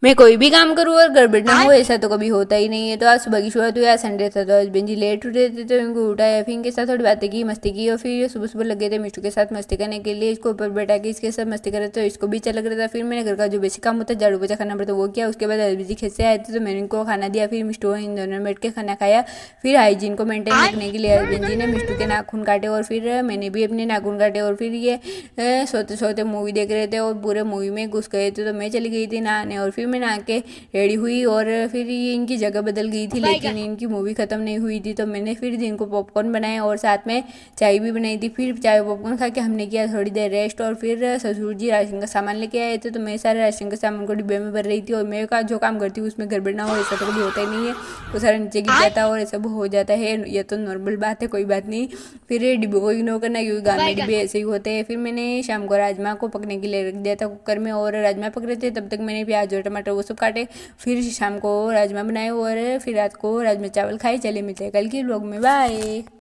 मैं कोई भी काम करूँ और गड़बड़ ना हो ऐसा तो कभी होता ही नहीं है। तो आज सुबह की शुरुआत हुई, आज संडे था तो हस्बैंड जी लेट उठे थे तो इनको उठाया, फिर इनके साथ थोड़ी बातें की, मस्ती की और फिर सुबह सुबह लगे थे मिष्टू के साथ मस्ती करने के लिए। इसको ऊपर बैठा के इसके साथ मस्ती कर रहे थे तो इसको भी अच्छा लग रहा था। फिर मैंने घर का जो बेसिक काम होता है झाड़ू पोछा खाना पड़ता वो किया। उसके बाद हस्बैंड जी खेत से आए थे तो मैंने इनको खाना दिया, फिर मिष्टू इन दोनों ने बैठ के खाना खाया। फिर हाइजीन को मेंटेन रखने के लिए हस्बैंड जी ने मिष्टू के नाखून काटे और फिर मैंने भी अपने नाखून काटे और फिर ये सोते सोते मूवी देख रहे थे और पूरे मूवी में घुस गए थे। तो मैं चली गई थी नहाने और फिर मैं नहा के रेडी हुई और फिर ये इनकी जगह बदल गई थी, लेकिन इनकी मूवी ख़त्म नहीं हुई थी। तो मैंने फिर इनको पॉपकॉर्न बनाया और साथ में चाय भी बनाई थी। फिर चाय पॉपकॉर्न खा के हमने किया थोड़ी देर रेस्ट और फिर ससुर जी राशन का सामान लेके आए थे तो मैं सारे राशन का सामान को डिब्बे में भर रही थी। और मैं का जो काम करती हूँ उसमें गड़बड़ ना हो ऐसा तो कभी होता ही नहीं है, वो सारा नीचे गिर जाता है और ऐसा हो जाता है, ये तो नॉर्मल बात है, कोई बात नहीं। फिर डिब्बे को इग्नोर करना क्योंकि गाँव में डिब्बे ऐसे ही होते हैं। फिर मैंने शाम को राजमा को पकने के लिए रख दिया था कुकर में और राजमा पक रहे थे तब तक मैंने प्याज और टमाटर वो सब काटे। फिर शाम को राजमा बनाए और फिर रात को राजमा चावल खाए। चलिए मिलते हैं कल की व्लॉग में, बाय।